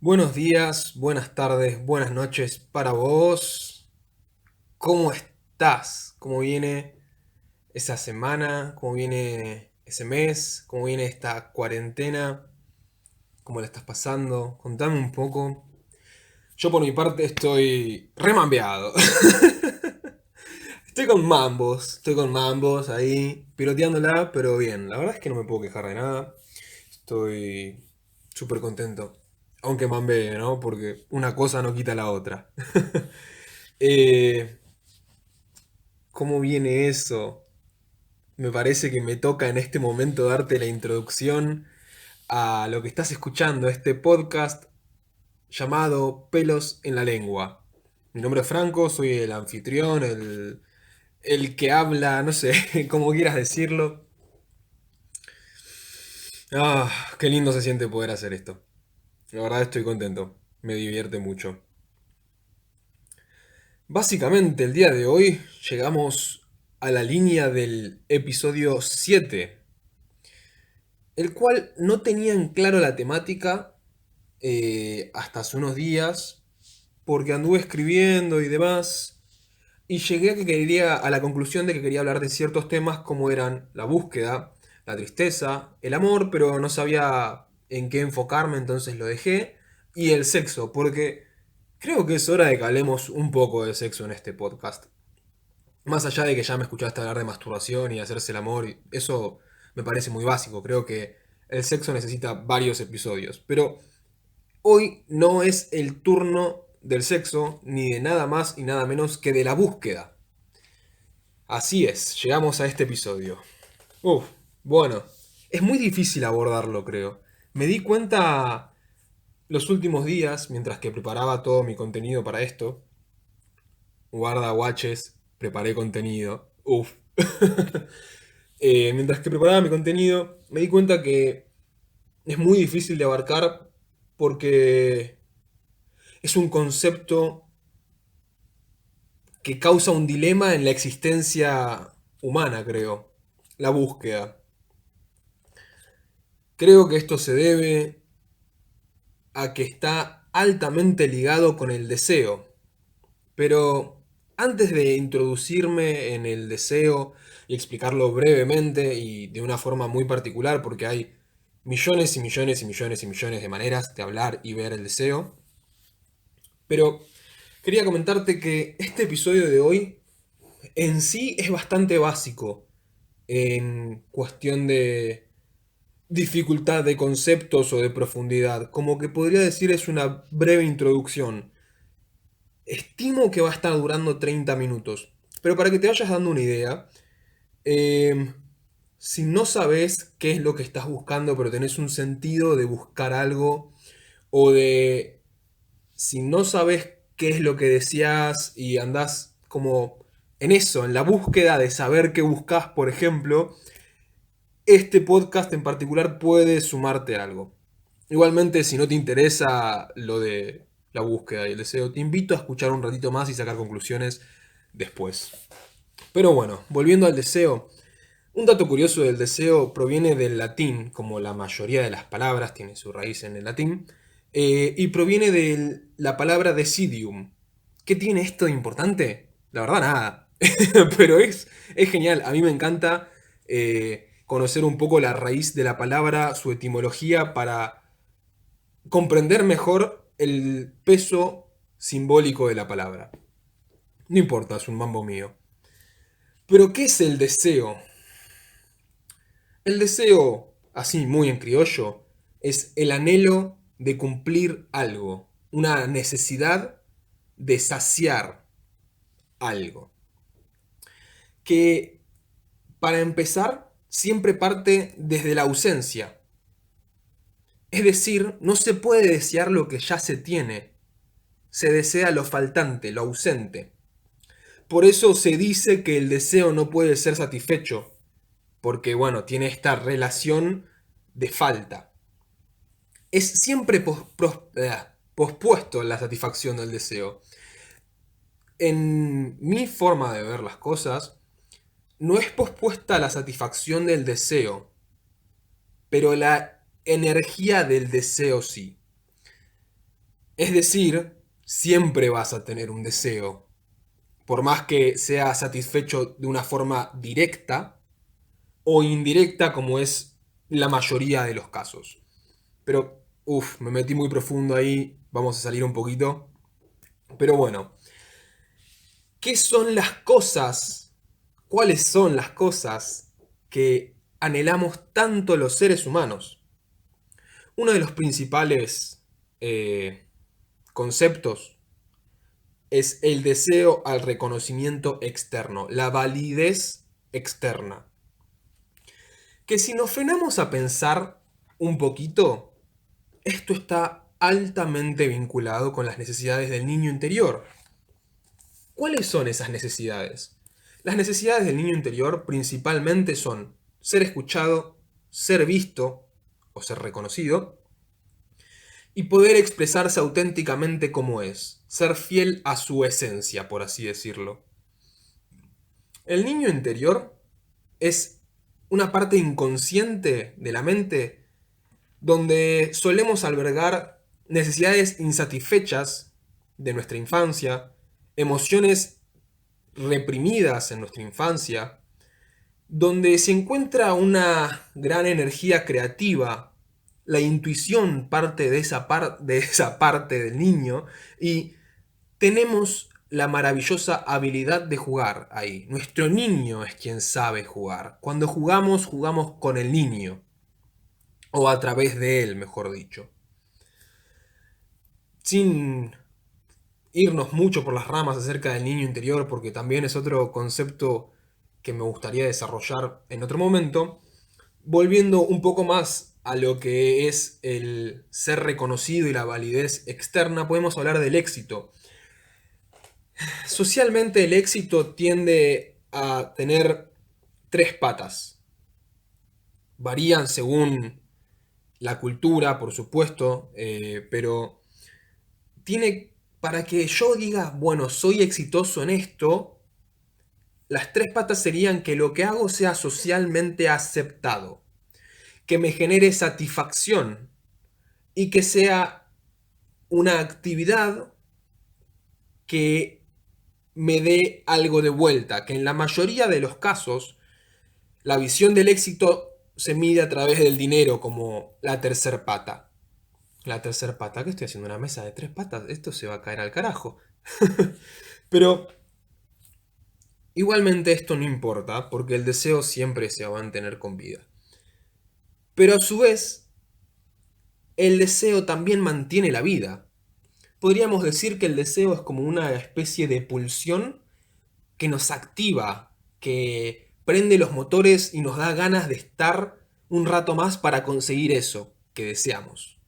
Buenos días, buenas tardes, buenas noches para vos. ¿Cómo estás? ¿Cómo viene esa semana? ¿Cómo viene ese mes? ¿Cómo viene esta cuarentena? ¿Cómo la estás pasando? Contame un poco. Yo por mi parte estoy remambeado. Estoy con mambos ahí, piloteándola, pero bien. La verdad es que no me puedo quejar de nada. Estoy súper contento. Aunque mambee, ¿no? Porque una cosa no quita la otra. Eh, ¿Cómo viene eso? Me parece que me toca en este momento darte la introducción a lo que estás escuchando, este podcast llamado Pelos en la Lengua. Mi nombre es Franco, soy el anfitrión, el que habla, no sé, como quieras decirlo. Ah, qué lindo se siente poder hacer esto. La verdad estoy contento, me divierte mucho. Básicamente el día de hoy llegamos a la línea del episodio 7, el cual no tenía en claro la temática hasta hace unos días, porque anduve escribiendo y demás, y llegué a, que quería, a la conclusión de que quería hablar de ciertos temas como eran la búsqueda, la tristeza, el amor, pero no sabía en qué enfocarme, entonces lo dejé, y el sexo, porque creo que es hora de que hablemos un poco de sexo en este podcast. Más allá de que ya me escuchaste hablar de masturbación y hacerse el amor, eso me parece muy básico. Creo que el sexo necesita varios episodios. Pero hoy no es el turno del sexo, ni de nada más y nada menos que de la búsqueda. Así es, llegamos a este episodio. Uf, bueno, es muy difícil abordarlo, creo. Me di cuenta los últimos días, mientras que preparaba todo mi contenido para esto. Guarda, guaches, preparé contenido. Uf. Mientras que preparaba mi contenido, me di cuenta que es muy difícil de abarcar porque es un concepto que causa un dilema en la existencia humana, creo. La búsqueda. Creo que esto se debe a que está altamente ligado con el deseo. Pero antes de introducirme en el deseo y explicarlo brevemente y de una forma muy particular, porque hay millones y millones y millones y millones de maneras de hablar y ver el deseo, pero quería comentarte que este episodio de hoy en sí es bastante básico en cuestión de dificultad de conceptos o de profundidad. Como que podría decir es una breve introducción. Estimo que va a estar durando 30 minutos. Pero para que te vayas dando una idea, eh, si no sabes qué es lo que estás buscando, pero tenés un sentido de buscar algo, o de si no sabes qué es lo que deseas y andás como en eso, en la búsqueda de saber qué buscas, por ejemplo, este podcast en particular puede sumarte algo. Igualmente, si no te interesa lo de la búsqueda y el deseo, te invito a escuchar un ratito más y sacar conclusiones después. Pero bueno, volviendo al deseo, un dato curioso del deseo proviene del latín, como la mayoría de las palabras tiene su raíz en el latín, y proviene de la palabra decidium. ¿Qué tiene esto de importante? La verdad, nada. Pero es genial, a mí me encanta conocer un poco la raíz de la palabra, su etimología, para comprender mejor el peso simbólico de la palabra. No importa, es un mambo mío. Pero, ¿qué es el deseo? El deseo, así muy en criollo, es el anhelo de cumplir algo, una necesidad de saciar algo. Que, para empezar, siempre parte desde la ausencia. Es decir, no se puede desear lo que ya se tiene, se desea lo faltante, lo ausente. Por eso se dice que el deseo no puede ser satisfecho, porque bueno, tiene esta relación de falta. Es siempre pospuesto la satisfacción del deseo. En mi forma de ver las cosas, no es pospuesta la satisfacción del deseo, pero la energía del deseo sí. Es decir, siempre vas a tener un deseo, por más que sea satisfecho de una forma directa o indirecta como es la mayoría de los casos. Pero, me metí muy profundo ahí, vamos a salir un poquito. Pero bueno, ¿qué son las cosas? ¿Cuáles son las cosas que anhelamos tanto los seres humanos? Uno de los principales conceptos es el deseo al reconocimiento externo, la validez externa. Que si nos frenamos a pensar un poquito, esto está altamente vinculado con las necesidades del niño interior. ¿Cuáles son esas necesidades? Las necesidades del niño interior principalmente son ser escuchado, ser visto o ser reconocido y poder expresarse auténticamente como es, ser fiel a su esencia, por así decirlo. El niño interior es una parte inconsciente de la mente donde solemos albergar necesidades insatisfechas de nuestra infancia, emociones reprimidas en nuestra infancia, donde se encuentra una gran energía creativa, la intuición parte de esa parte del niño y tenemos la maravillosa habilidad de jugar ahí. Nuestro niño es quien sabe jugar. Cuando jugamos, jugamos con el niño. O a través de él, mejor dicho. Sin irnos mucho por las ramas acerca del niño interior, porque también es otro concepto que me gustaría desarrollar en otro momento, volviendo un poco más a lo que es el ser reconocido y la validez externa, podemos hablar del éxito. Socialmente el éxito tiende a tener tres patas. Varían según la cultura, por supuesto, pero tiene, para que yo diga, bueno, soy exitoso en esto, las tres patas serían que lo que hago sea socialmente aceptado, que me genere satisfacción y que sea una actividad que me dé algo de vuelta, que en la mayoría de los casos la visión del éxito se mide a través del dinero como la tercer pata. La tercer pata, ¿qué estoy haciendo? ¿Una mesa de tres patas? Esto se va a caer al carajo. Pero igualmente esto no importa, porque el deseo siempre se va a mantener con vida. Pero a su vez, el deseo también mantiene la vida. Podríamos decir que el deseo es como una especie de pulsión que nos activa, que prende los motores y nos da ganas de estar un rato más para conseguir eso que deseamos.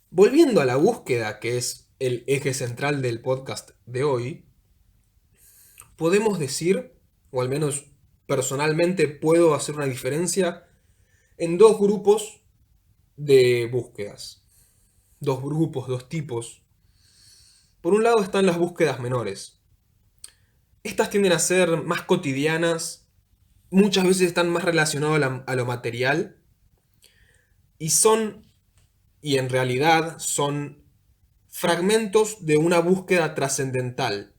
Volviendo a la búsqueda, que es el eje central del podcast de hoy, podemos decir, o al menos personalmente puedo hacer una diferencia en dos grupos de búsquedas. Dos grupos, dos tipos. Por un lado están las búsquedas menores. Estas tienden a ser más cotidianas, muchas veces están más relacionadas a lo material y son, y en realidad son fragmentos de una búsqueda trascendental.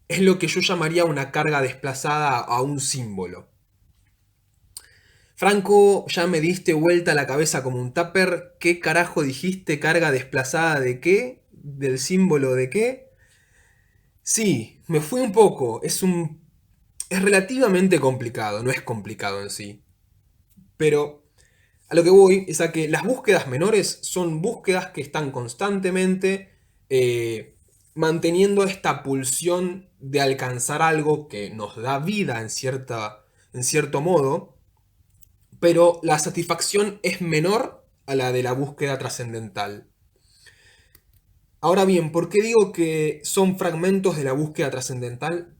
Es lo que yo llamaría una carga desplazada a un símbolo. Franco, ya me diste vuelta la cabeza como un tupper. ¿Qué carajo dijiste? ¿Carga desplazada de qué? ¿Del símbolo de qué? Sí, me fui un poco. Es relativamente complicado, no es complicado en sí. Pero a lo que voy es a que las búsquedas menores son búsquedas que están constantemente manteniendo esta pulsión de alcanzar algo que nos da vida en cierto modo, pero la satisfacción es menor a la de la búsqueda trascendental. Ahora bien, ¿por qué digo que son fragmentos de la búsqueda trascendental?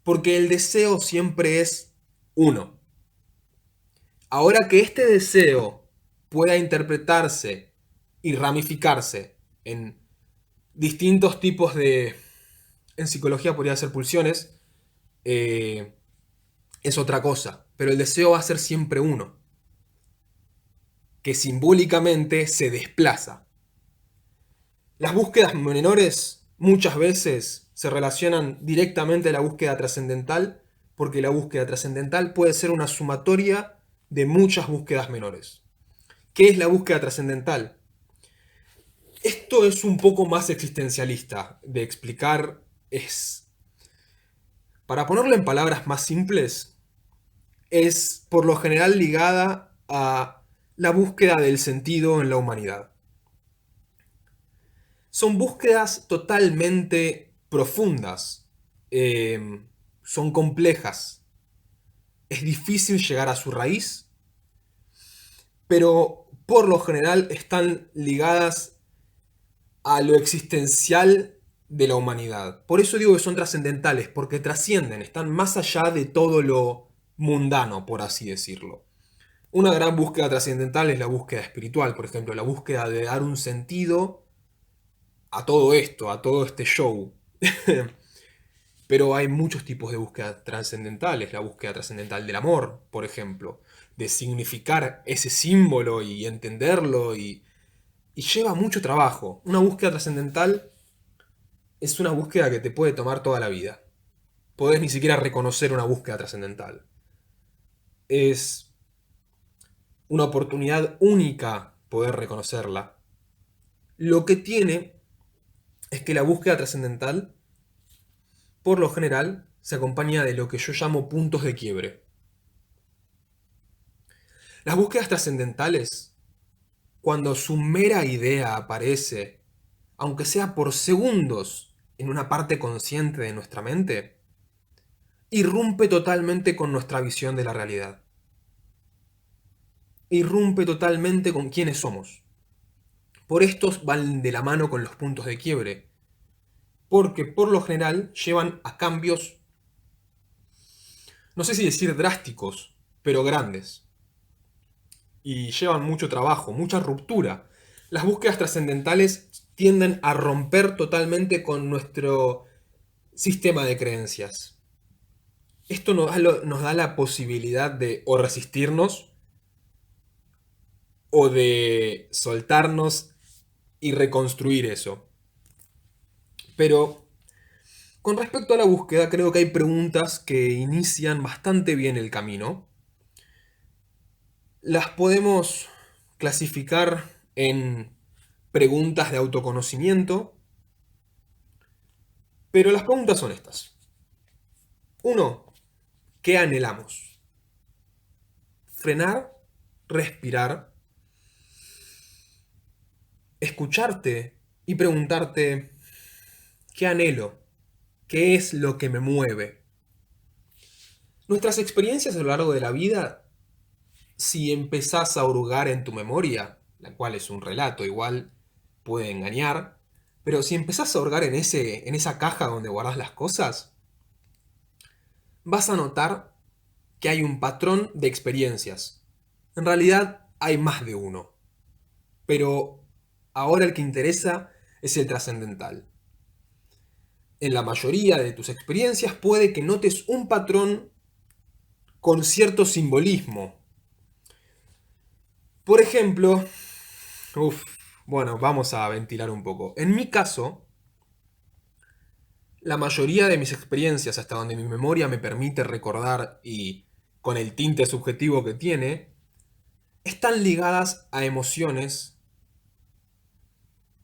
Porque el deseo siempre es uno. Ahora que este deseo pueda interpretarse y ramificarse en distintos tipos de... En psicología podría ser pulsiones, eh, es otra cosa. Pero el deseo va a ser siempre uno, que simbólicamente se desplaza. Las búsquedas menores muchas veces se relacionan directamente a la búsqueda trascendental, porque la búsqueda trascendental puede ser una sumatoria de muchas búsquedas menores. ¿Qué es la búsqueda trascendental? Esto es un poco más existencialista de explicar. Para ponerlo en palabras más simples, es por lo general ligada a la búsqueda del sentido en la humanidad. Son búsquedas totalmente profundas, son complejas, es difícil llegar a su raíz, pero por lo general están ligadas a lo existencial de la humanidad. Por eso digo que son trascendentales, porque trascienden, están más allá de todo lo mundano, por así decirlo. Una gran búsqueda trascendental es la búsqueda espiritual, por ejemplo, la búsqueda de dar un sentido a todo esto, a todo este show. Pero hay muchos tipos de búsqueda trascendentales, la búsqueda trascendental del amor, por ejemplo, de significar ese símbolo y entenderlo y lleva mucho trabajo. Una búsqueda trascendental es una búsqueda que te puede tomar toda la vida. Podés ni siquiera reconocer una búsqueda trascendental. Es una oportunidad única poder reconocerla. Lo que tiene es que la búsqueda trascendental, por lo general, se acompaña de lo que yo llamo puntos de quiebre. Las búsquedas trascendentales, cuando su mera idea aparece, aunque sea por segundos, en una parte consciente de nuestra mente, irrumpe totalmente con nuestra visión de la realidad. Irrumpe totalmente con quiénes somos. Por estos van de la mano con los puntos de quiebre, porque por lo general llevan a cambios, no sé si decir drásticos, pero grandes. Y llevan mucho trabajo, mucha ruptura. Las búsquedas trascendentales tienden a romper totalmente con nuestro sistema de creencias. Esto nos da la posibilidad de o resistirnos o de soltarnos y reconstruir eso. Pero con respecto a la búsqueda, creo que hay preguntas que inician bastante bien el camino. Las podemos clasificar en preguntas de autoconocimiento, pero las preguntas son estas. Uno, ¿qué anhelamos? Frenar, respirar, escucharte y preguntarte, ¿qué anhelo? ¿Qué es lo que me mueve? Nuestras experiencias a lo largo de la vida, si empezás a hurgar en tu memoria, la cual es un relato, igual puede engañar, pero si empezás a hurgar en esa caja donde guardas las cosas, vas a notar que hay un patrón de experiencias. En realidad hay más de uno, pero ahora el que interesa es el trascendental. En la mayoría de tus experiencias puede que notes un patrón con cierto simbolismo. Por ejemplo, bueno, vamos a ventilar un poco. En mi caso, la mayoría de mis experiencias, hasta donde mi memoria me permite recordar y con el tinte subjetivo que tiene, están ligadas a emociones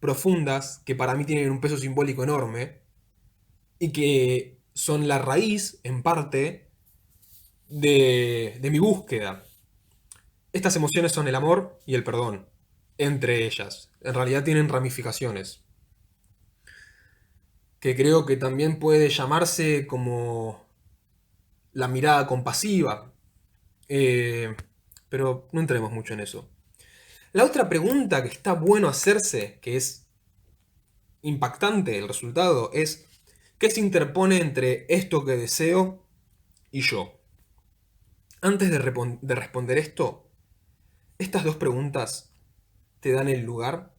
profundas que para mí tienen un peso simbólico enorme y que son la raíz, en parte, de mi búsqueda. Estas emociones son el amor y el perdón, entre ellas. En realidad tienen ramificaciones, que creo que también puede llamarse como la mirada compasiva, eh, pero no entremos mucho en eso. La otra pregunta que está bueno hacerse, que es impactante el resultado, es ¿qué se interpone entre esto que deseo y yo? Antes de responder esto, estas dos preguntas te dan el lugar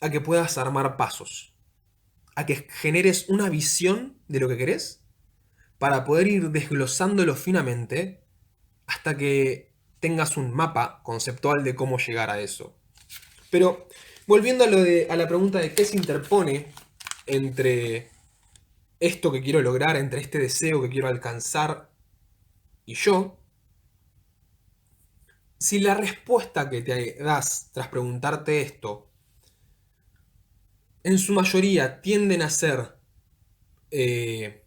a que puedas armar pasos, a que generes una visión de lo que querés para poder ir desglosándolo finamente hasta que tengas un mapa conceptual de cómo llegar a eso. Pero Volviendo a la pregunta de qué se interpone entre esto que quiero lograr, entre este deseo que quiero alcanzar y yo, si la respuesta que te das tras preguntarte esto, en su mayoría tienden a ser eh,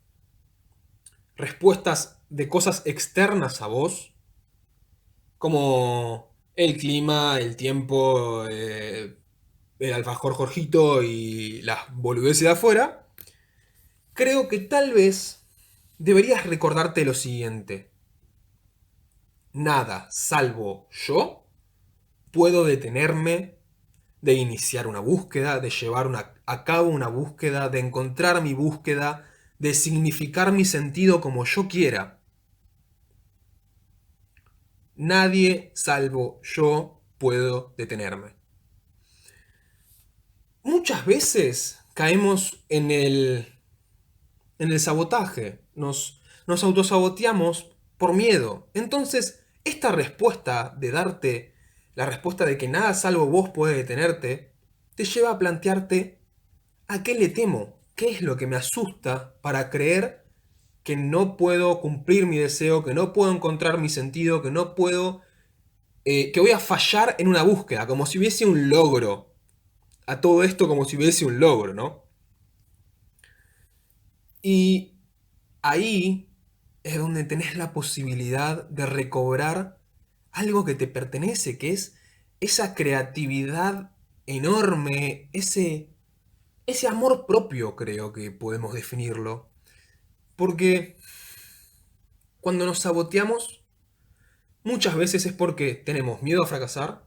respuestas de cosas externas a vos, como el clima, el tiempo, el alfajor Jorgito y las boludeces de afuera, creo que tal vez deberías recordarte lo siguiente. Nada, salvo yo, puedo detenerme de iniciar una búsqueda, de llevar a cabo una búsqueda, de encontrar mi búsqueda, de significar mi sentido como yo quiera. Nadie, salvo yo, puedo detenerme. Muchas veces caemos en el sabotaje, nos autosaboteamos por miedo. Entonces, esta respuesta de darte, la respuesta de que nada salvo vos puede detenerte, te lleva a plantearte a qué le temo, qué es lo que me asusta para creer que no puedo cumplir mi deseo, que no puedo encontrar mi sentido, que no puedo, que voy a fallar en una búsqueda, como si hubiese un logro. A todo esto como si hubiese un logro, ¿no? Y ahí es donde tenés la posibilidad de recobrar algo que te pertenece, que es esa creatividad enorme, ese amor propio, creo que podemos definirlo. Porque cuando nos saboteamos, muchas veces es porque tenemos miedo a fracasar,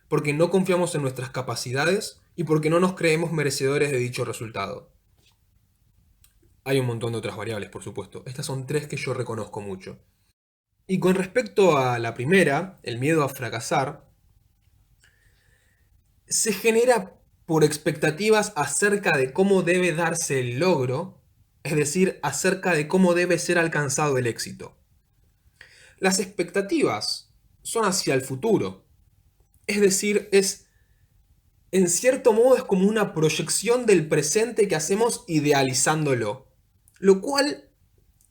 porque no confiamos en nuestras capacidades y porque no nos creemos merecedores de dicho resultado. Hay un montón de otras variables, por supuesto. Estas son tres que yo reconozco mucho. Y con respecto a la primera, el miedo a fracasar, se genera por expectativas acerca de cómo debe darse el logro, es decir, acerca de cómo debe ser alcanzado el éxito. Las expectativas son hacia el futuro, es decir, en cierto modo es como una proyección del presente que hacemos idealizándolo, lo cual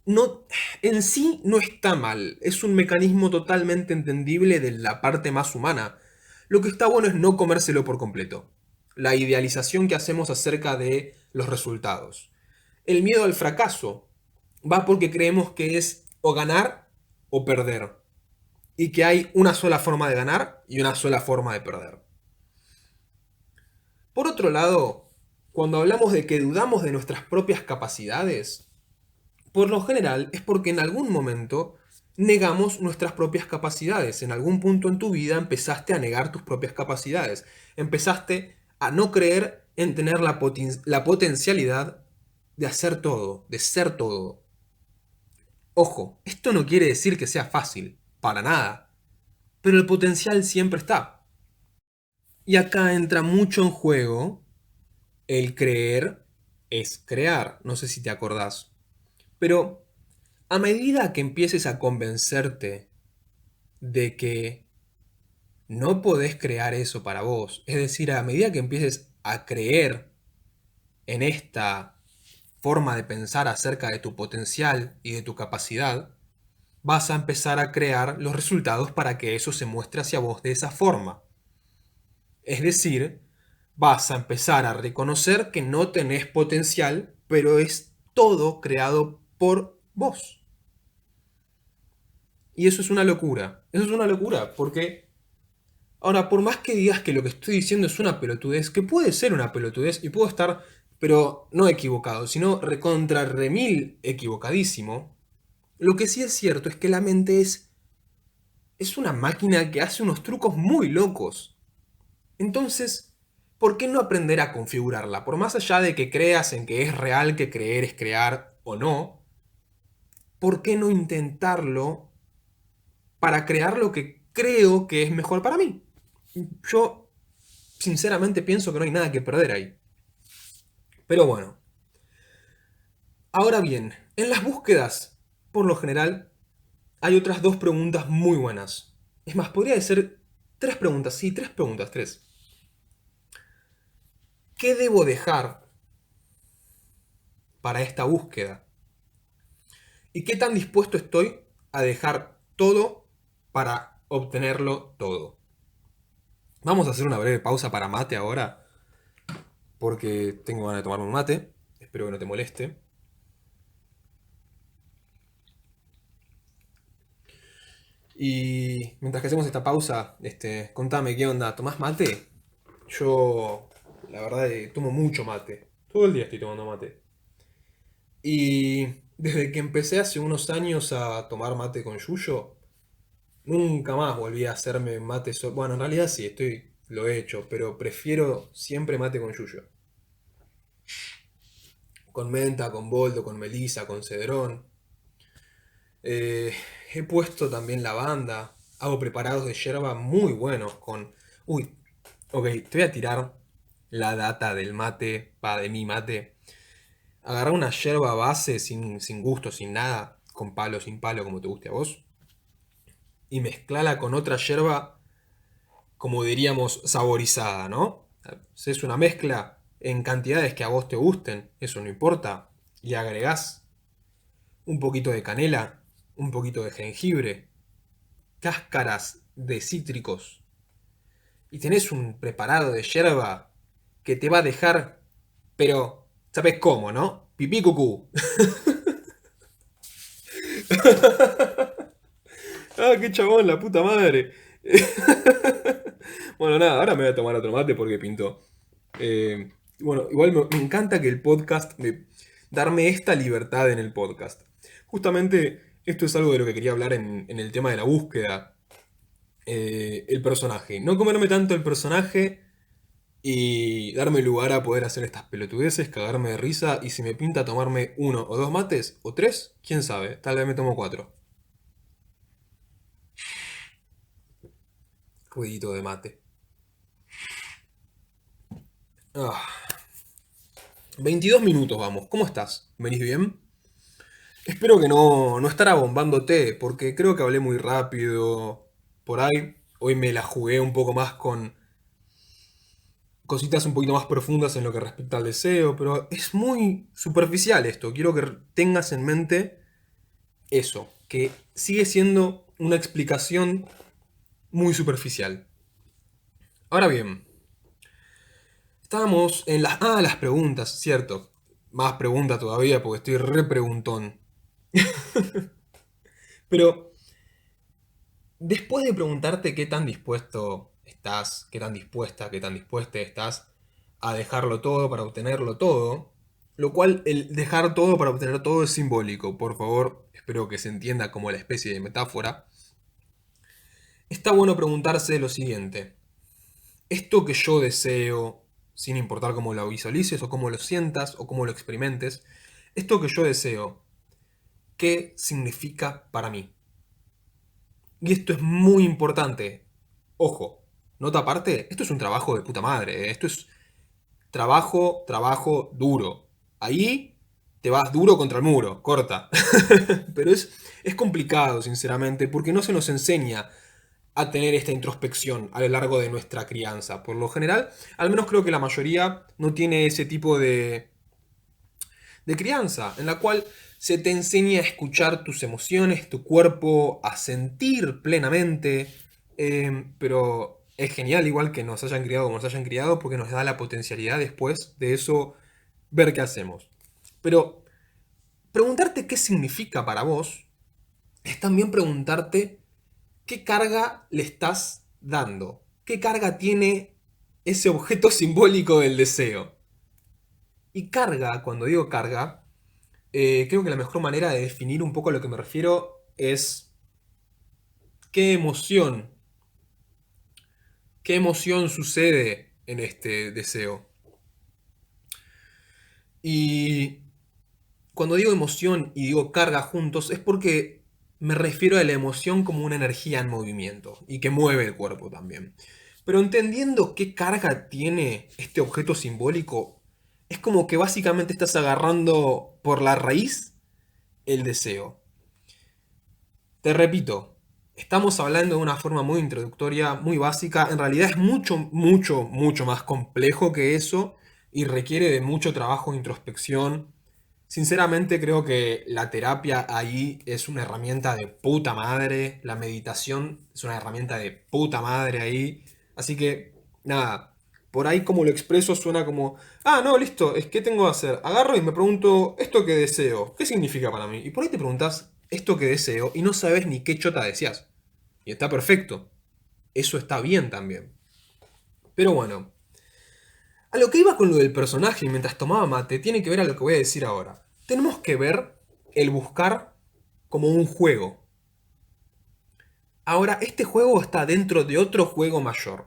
no, en sí no está mal, es un mecanismo totalmente entendible de la parte más humana. Lo que está bueno es no comérselo por completo. La idealización que hacemos acerca de los resultados. El miedo al fracaso va porque creemos que es o ganar o perder. Y que hay una sola forma de ganar y una sola forma de perder. Por otro lado, cuando hablamos de que dudamos de nuestras propias capacidades, por lo general es porque en algún momento negamos nuestras propias capacidades. En algún punto en tu vida empezaste a negar tus propias capacidades. Empezaste a no creer en tener la potencialidad de hacer todo, de ser todo. Ojo, esto no quiere decir que sea fácil, para nada. Pero el potencial siempre está. Y acá entra mucho en juego el creer es crear. No sé si te acordás. Pero a medida que empieces a convencerte de que no podés crear eso para vos, es decir, a medida que empieces a creer en esta forma de pensar acerca de tu potencial y de tu capacidad, vas a empezar a crear los resultados para que eso se muestre hacia vos de esa forma. Es decir, vas a empezar a reconocer que no tenés potencial, pero es todo creado por vos. Y eso es una locura. Eso es una locura, porque ahora, por más que digas que lo que estoy diciendo es una pelotudez, que puede ser una pelotudez y puedo estar, pero no equivocado, sino recontra remil equivocadísimo, lo que sí es cierto es que la mente es una máquina que hace unos trucos muy locos. Entonces, ¿por qué no aprender a configurarla? Por más allá de que creas en que es real que creer es crear o no, ¿por qué no intentarlo para crear lo que creo que es mejor para mí? Yo sinceramente pienso que no hay nada que perder ahí. Pero bueno, ahora bien, en las búsquedas, por lo general, hay otras dos preguntas muy buenas. Es más, podría ser tres preguntas, sí, tres preguntas, tres. ¿Qué debo dejar para esta búsqueda? ¿Y qué tan dispuesto estoy a dejar todo para obtenerlo todo? Vamos a hacer una breve pausa para mate ahora, porque tengo ganas de tomarme un mate. Espero que no te moleste. Y mientras que hacemos esta pausa, contame qué onda. ¿Tomás mate? Yo, la verdad, tomo mucho mate. Todo el día estoy tomando mate. Y desde que empecé hace unos años a tomar mate con yuyo, nunca más volví a hacerme mate solo. Bueno, en realidad sí, lo he hecho, pero prefiero siempre mate con yuyo. Con menta, con boldo, con melisa, con cedrón. Eh, He puesto también lavanda. Hago preparados de yerba muy buenos con... Uy, ok, te voy a tirar la data del mate, de mi mate. Agarrar una yerba base sin gusto, sin nada, con palo, sin palo, como te guste a vos. Y mezclala con otra yerba, como diríamos, saborizada, ¿no? Es una mezcla en cantidades que a vos te gusten, eso no importa. Y agregás un poquito de canela, un poquito de jengibre, cáscaras de cítricos. Y tenés un preparado de yerba que te va a dejar, pero, ¿sabes cómo, no? Pipí cucú. Ah, qué chabón, la puta madre. Bueno, nada, ahora me voy a tomar otro mate porque pintó. Bueno, igual me encanta que el podcast, darme esta libertad en el podcast. Justamente esto es algo de lo que quería hablar en el tema de la búsqueda. El personaje. No comerme tanto el personaje y darme lugar a poder hacer estas pelotudeces, cagarme de risa y si me pinta tomarme uno o dos mates o tres, quién sabe, tal vez me tomo cuatro. Ruidito de mate. Ah, 22 minutos vamos, ¿cómo estás? ¿Venís bien? Espero que no estar abombándote, porque creo que hablé muy rápido por ahí. Hoy me la jugué un poco más con cositas un poquito más profundas en lo que respecta al deseo, pero es muy superficial esto. Quiero que tengas en mente eso, que sigue siendo una explicación muy superficial. Ahora bien, estábamos en las preguntas, cierto. Más pregunta todavía porque estoy re preguntón. Pero después de preguntarte qué tan dispuesto estás, qué tan dispuesta, qué tan dispuesta estás a dejarlo todo para obtenerlo todo, lo cual el dejar todo para obtener todo es simbólico, por favor, espero que se entienda como la especie de metáfora, está bueno preguntarse lo siguiente, esto que yo deseo, sin importar cómo lo visualices o cómo lo sientas o cómo lo experimentes, esto que yo deseo, ¿qué significa para mí? Y esto es muy importante. Ojo, nota aparte, esto es un trabajo de puta madre. Esto es trabajo, trabajo duro. Ahí te vas duro contra el muro, corta. Pero es complicado, sinceramente, porque no se nos enseña a tener esta introspección a lo largo de nuestra crianza. Por lo general, al menos creo que la mayoría no tiene ese tipo de crianza, en la cual se te enseña a escuchar tus emociones, tu cuerpo, a sentir plenamente, pero es genial igual que nos hayan criado como nos hayan criado porque nos da la potencialidad después de eso ver qué hacemos. Pero preguntarte qué significa para vos es también preguntarte qué carga le estás dando, qué carga tiene ese objeto simbólico del deseo. Y carga, cuando digo carga, creo que la mejor manera de definir un poco a lo que me refiero es qué emoción, qué emoción sucede en este deseo. Y cuando digo emoción y digo carga juntos es porque me refiero a la emoción como una energía en movimiento y que mueve el cuerpo también. Pero entendiendo qué carga tiene este objeto simbólico, es como que básicamente estás agarrando por la raíz el deseo. Te repito, estamos hablando de una forma muy introductoria, muy básica. En realidad es mucho, mucho, mucho más complejo que eso. y requiere de mucho trabajo de introspección. Sinceramente creo que la terapia ahí es una herramienta de puta madre, la meditación es una herramienta de puta madre ahí, así que nada, por ahí como lo expreso suena como, ah, no, listo, es que tengo que hacer, agarro y me pregunto, esto que deseo, ¿qué significa para mí? Y por ahí te preguntas, esto que deseo, y no sabes ni qué chota deseas, y está perfecto, eso está bien también. Pero bueno, a lo que iba con lo del personaje mientras tomaba mate, tiene que ver a lo que voy a decir ahora. Tenemos que ver el buscar como un juego. Ahora, este juego está dentro de otro juego mayor.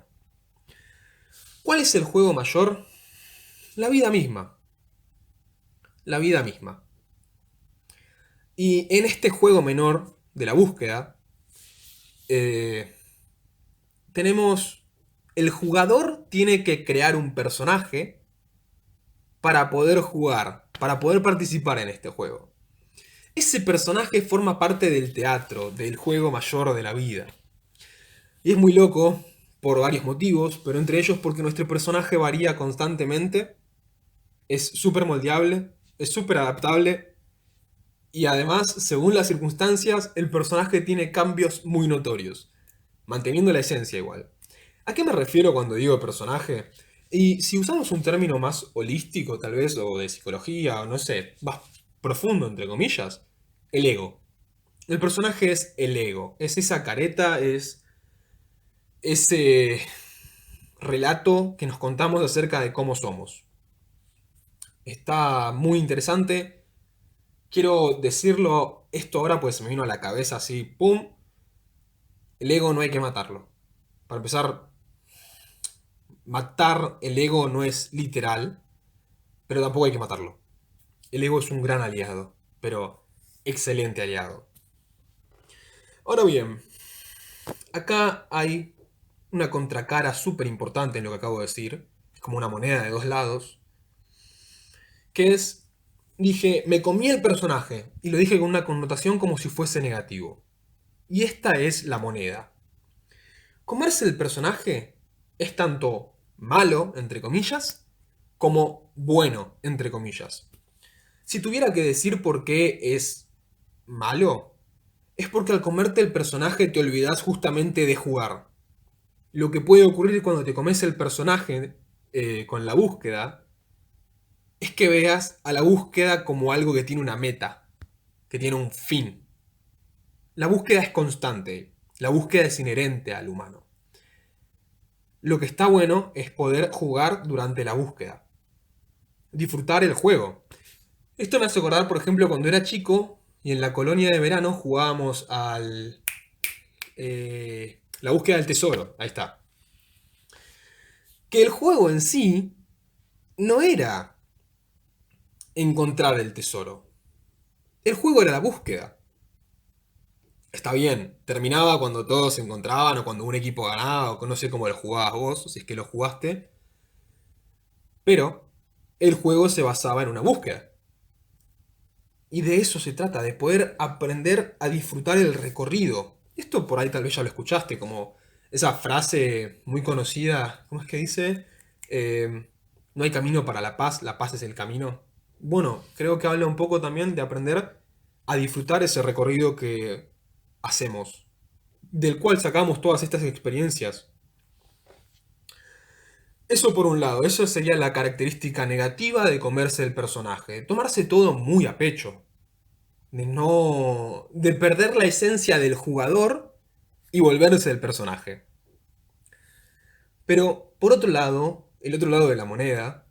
¿Cuál es el juego mayor? La vida misma. La vida misma. Y en este juego menor de la búsqueda, eh, tenemos... El jugador tiene que crear un personaje para poder jugar, para poder participar en este juego. Ese personaje forma parte del teatro, del juego mayor de la vida. Y es muy loco por varios motivos, pero entre ellos porque nuestro personaje varía constantemente, es súper moldeable, es súper adaptable y además, según las circunstancias, el personaje tiene cambios muy notorios, manteniendo la esencia igual. ¿A qué me refiero cuando digo personaje? Y si usamos un término más holístico tal vez, o de psicología, o no sé, más profundo entre comillas, el ego. El personaje es el ego, es esa careta, es ese relato que nos contamos acerca de cómo somos. Está muy interesante. Quiero decirlo esto ahora pues me vino a la cabeza así, ¡pum! El ego no hay que matarlo. Para empezar, matar el ego no es literal, pero tampoco hay que matarlo. El ego es un gran aliado, pero excelente aliado. Ahora bien, acá hay una contracara súper importante en lo que acabo de decir. Es como una moneda de dos lados. Que es, dije, me comí el personaje. Y lo dije con una connotación como si fuese negativo. Y esta es la moneda. Comerse el personaje es tanto malo, entre comillas, como bueno, entre comillas. Si tuviera que decir por qué es malo, es porque al comerte el personaje te olvidas justamente de jugar. Lo que puede ocurrir cuando te comes el personaje con la búsqueda es que veas a la búsqueda como algo que tiene una meta, que tiene un fin. La búsqueda es constante, la búsqueda es inherente al humano. Lo que está bueno es poder jugar durante la búsqueda, disfrutar el juego. Esto me hace acordar, por ejemplo, cuando era chico y en la colonia de verano jugábamos al... la búsqueda del tesoro, ahí está. Que el juego en sí no era encontrar el tesoro. El juego era la búsqueda. Está bien, terminaba cuando todos se encontraban o cuando un equipo ganaba o no sé cómo lo jugabas vos, si es que lo jugaste, pero el juego se basaba en una búsqueda. Y de eso se trata, de poder aprender a disfrutar el recorrido. Esto por ahí tal vez ya lo escuchaste, como esa frase muy conocida, ¿cómo es que dice? No hay camino para la paz es el camino. Bueno, creo que habla un poco también de aprender a disfrutar ese recorrido que hacemos, del cual sacamos todas estas experiencias. Eso por un lado, eso sería la característica negativa de comerse el personaje, tomarse todo muy a pecho, de no, de perder la esencia del jugador y volverse el personaje. Pero por otro lado, el otro lado de la moneda,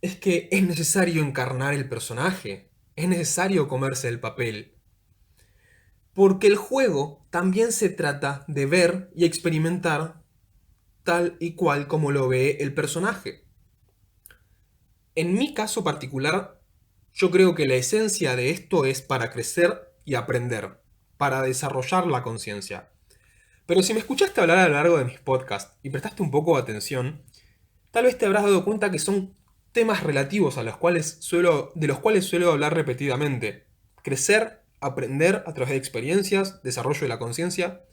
es que es necesario encarnar el personaje, es necesario comerse el papel, porque el juego también se trata de ver y experimentar tal y cual como lo ve el personaje. En mi caso particular, yo creo que la esencia de esto es para crecer y aprender, para desarrollar la conciencia. Pero si me escuchaste hablar a lo largo de mis podcasts y prestaste un poco de atención, tal vez te habrás dado cuenta que son temas relativos a los cuales de los cuales suelo hablar repetidamente. Crecer, aprender a través de experiencias, desarrollo de la conciencia.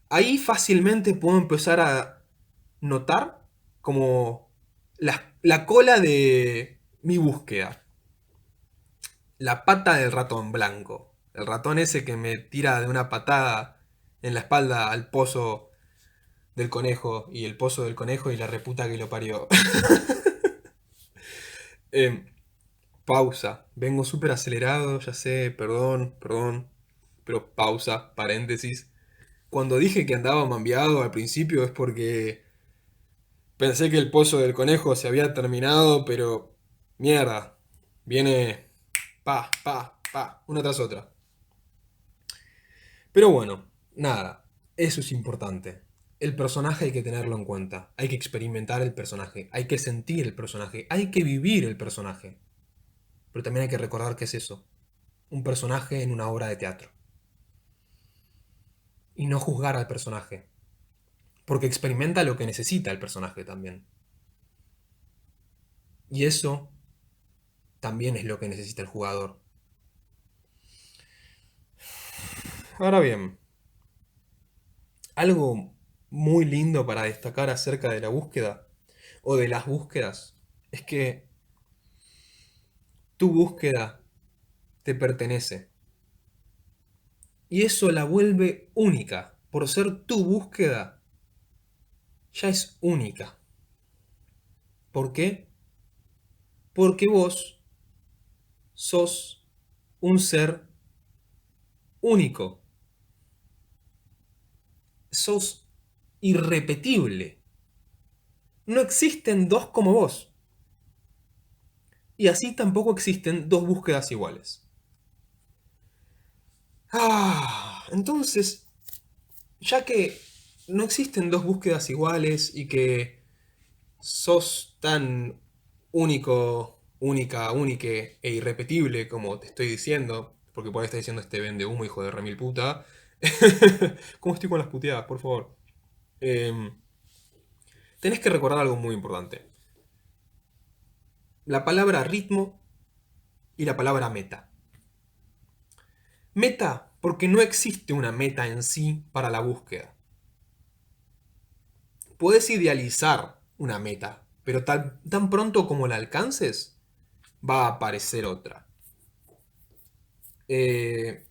Ahí fácilmente puedo empezar a notar como La cola de mi búsqueda. La pata del ratón blanco. El ratón ese que me tira de una patada en la espalda al pozo del conejo y el pozo del conejo y la reputa que lo parió. Em, Pausa. Vengo súper acelerado, ya sé, perdón, perdón. Pero pausa, paréntesis. Cuando dije que andaba mambiado al principio es porque pensé que el pozo del conejo se había terminado, pero mierda. Viene pa, pa, pa, una tras otra. Pero bueno, nada, eso es importante. El personaje hay que tenerlo en cuenta. Hay que experimentar el personaje, hay que sentir el personaje, hay que vivir el personaje. Pero también hay que recordar qué es eso. Un personaje en una obra de teatro. Y no juzgar al personaje. Porque experimenta lo que necesita el personaje también. Y eso también es lo que necesita el jugador. Ahora bien, algo muy lindo para destacar acerca de la búsqueda o de las búsquedas es que tu búsqueda te pertenece. Y eso la vuelve única. Por ser tu búsqueda, ya es única. ¿Por qué? Porque vos sos un ser único. Sos irrepetible. No existen dos como vos. Y así tampoco existen dos búsquedas iguales. Entonces, ya que no existen dos búsquedas iguales y que sos tan único, única, únique e irrepetible como te estoy diciendo, porque por ahí estás diciendo este vende humo, hijo de remil puta. ¿Cómo estoy con las puteadas, por favor? Em, Tenés que recordar algo muy importante. La palabra ritmo y la palabra meta. Meta, porque no existe una meta en sí para la búsqueda. Puedes idealizar una meta, pero tan pronto como la alcances, va a aparecer otra. Eh,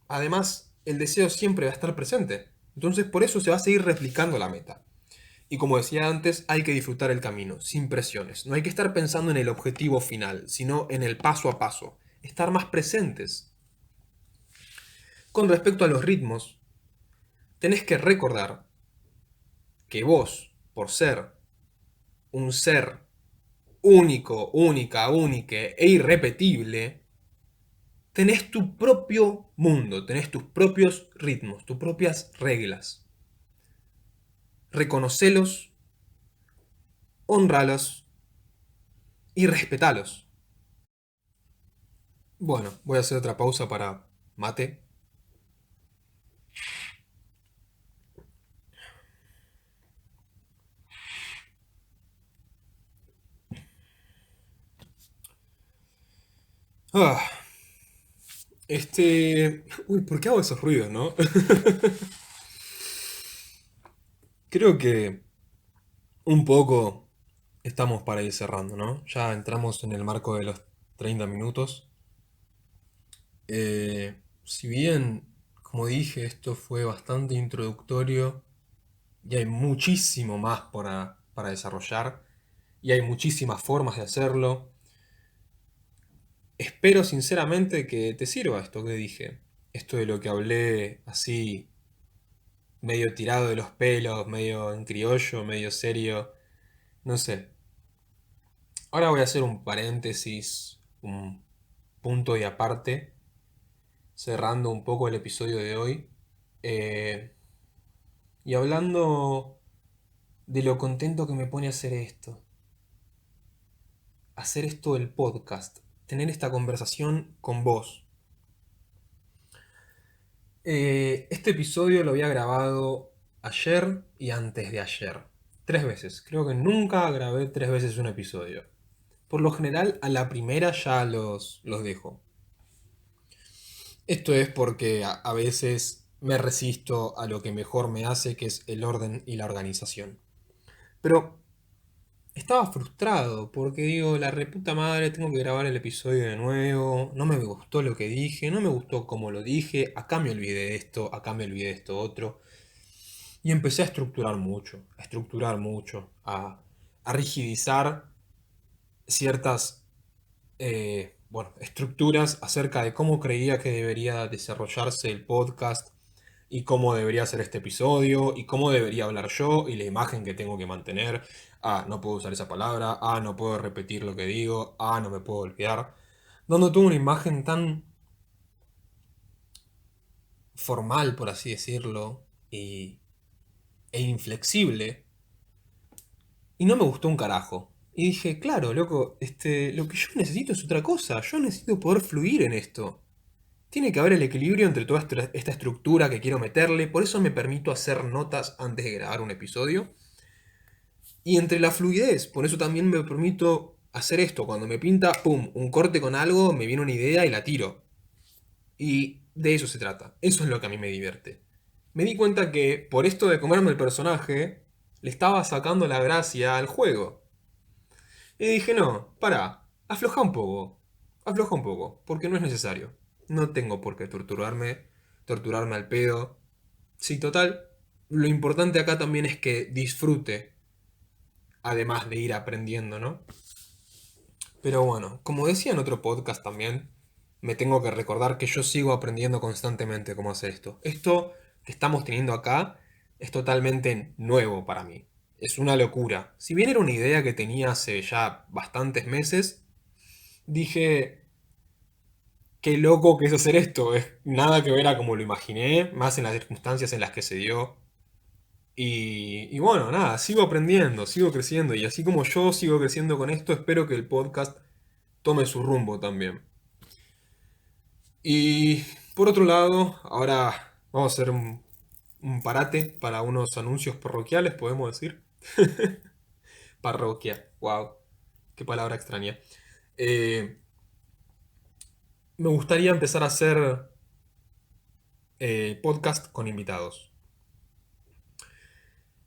Además, el deseo siempre va a estar presente. Entonces, por eso se va a seguir replicando la meta. Y como decía antes, hay que disfrutar el camino, sin presiones. No hay que estar pensando en el objetivo final, sino en el paso a paso. Estar más presentes. Con respecto a los ritmos, tenés que recordar que vos, por ser un ser único, única, únique e irrepetible, tenés tu propio mundo, tenés tus propios ritmos, tus propias reglas. Reconocelos, honralos y respetalos. Bueno, voy a hacer otra pausa para mate. Ah, Uy, ¿por qué hago esos ruidos, no? Creo que un poco estamos para ir cerrando, ¿no? Ya entramos en el marco de los 30 minutos. Si bien, como dije, esto fue bastante introductorio y hay muchísimo más para desarrollar y hay muchísimas formas de hacerlo, espero sinceramente que te sirva esto que dije. Esto de lo que hablé así, medio tirado de los pelos, medio en criollo, medio serio, no sé. Ahora voy a hacer un paréntesis, un punto y aparte, cerrando un poco el episodio de hoy. eh, y hablando de lo contento que me pone hacer esto del podcast, tener esta conversación con vos. Este episodio lo había grabado ayer y antes de ayer. 3 veces. Creo que nunca grabé 3 veces un episodio. Por lo general, a la primera ya los dejo. Esto es porque a veces me resisto a lo que mejor me hace, que es el orden y la organización. Pero estaba frustrado porque digo, la reputa madre, tengo que grabar el episodio de nuevo, no me gustó lo que dije, no me gustó cómo lo dije, acá me olvidé de esto, acá me olvidé de esto otro. Y empecé a estructurar mucho, a rigidizar ciertas bueno, estructuras acerca de cómo creía que debería desarrollarse el podcast y cómo debería ser este episodio y cómo debería hablar yo y la imagen que tengo que mantener. Ah, no puedo usar esa palabra. Ah, no puedo repetir lo que digo. Ah, no me puedo olvidar. Dando toda una imagen tan formal, por así decirlo, e inflexible. Y no me gustó un carajo. Y dije, claro, loco, lo que yo necesito es otra cosa. Yo necesito poder fluir en esto. Tiene que haber el equilibrio entre toda esta estructura que quiero meterle, por eso me permito hacer notas antes de grabar un episodio. Y entre la fluidez, por eso también me permito hacer esto. Cuando me pinta, pum, un corte con algo, me viene una idea y la tiro. Y de eso se trata. Eso es lo que a mí me divierte. Me di cuenta que por esto de comerme el personaje, le estaba sacando la gracia al juego. Y dije, no, pará, afloja un poco, porque no es necesario. No tengo por qué torturarme al pedo. Sí, total, lo importante acá también es que disfrute, además de ir aprendiendo, ¿no? Pero bueno, como decía en otro podcast también, me tengo que recordar que yo sigo aprendiendo constantemente cómo hacer esto. Esto que estamos teniendo acá es totalmente nuevo para mí. Es una locura. Si bien era una idea que tenía hace ya bastantes meses, dije, qué loco que es hacer esto. Es nada que ver a como lo imaginé, más en las circunstancias en las que se dio. Y bueno, nada, sigo aprendiendo, sigo creciendo. Y así como yo sigo creciendo con esto, espero que el podcast tome su rumbo también. Y por otro lado, ahora vamos a hacer un parate para unos anuncios parroquiales, podemos decir. Parroquia, wow, qué palabra extraña. Eh, Me gustaría empezar a hacer podcast con invitados.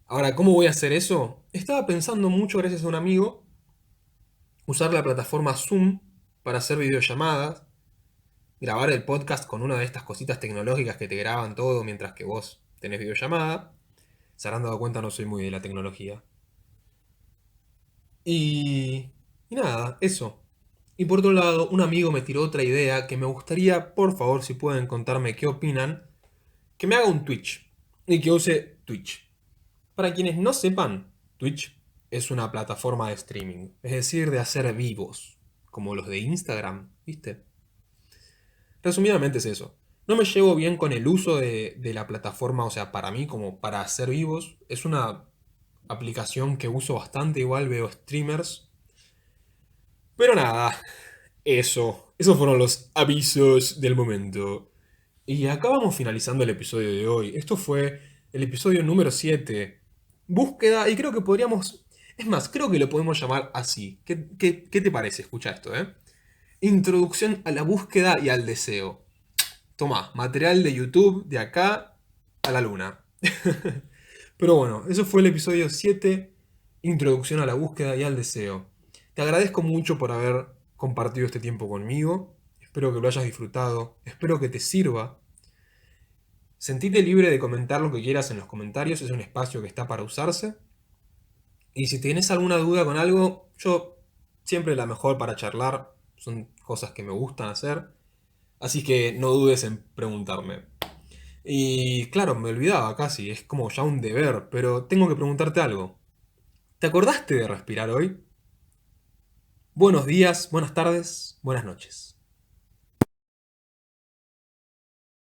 Ahora, ¿cómo voy a hacer eso? Estaba pensando mucho, gracias a un amigo, usar la plataforma Zoom para hacer videollamadas, grabar el podcast con una de estas cositas tecnológicas que te graban todo mientras que vos tenés videollamada. Se habrán dado cuenta, no soy muy de la tecnología. Y nada, eso. Y por otro lado, un amigo me tiró otra idea que me gustaría, por favor, si pueden contarme qué opinan, que me haga un Twitch y que use Twitch. Para quienes no sepan, Twitch es una plataforma de streaming, es decir, de hacer vivos, como los de Instagram, ¿viste? Resumidamente es eso. No me llevo bien con el uso de la plataforma, o sea, para mí, como para hacer vivos, es una aplicación que uso bastante, igual veo streamers. Pero nada, eso. Esos fueron los avisos del momento. Y acá vamos finalizando el episodio de hoy. Esto fue el episodio número 7. Búsqueda, y creo que podríamos... Es más, creo que lo podemos llamar así. ¿Qué te parece? Escucha esto, ¿eh? Introducción a la búsqueda y al deseo. Tomá, material de YouTube de acá a la luna. Pero bueno, eso fue el episodio 7, Introducción a la búsqueda y al deseo. Te agradezco mucho por haber compartido este tiempo conmigo. Espero que lo hayas disfrutado. Espero que te sirva. Sentite libre de comentar lo que quieras en los comentarios. Es un espacio que está para usarse. Y si tienes alguna duda con algo, yo siempre la mejor para charlar. Son cosas que me gustan hacer. Así que no dudes en preguntarme. Y claro, me olvidaba casi. Es como ya un deber. Pero tengo que preguntarte algo. ¿Te acordaste de respirar hoy? Buenos días, buenas tardes, buenas noches.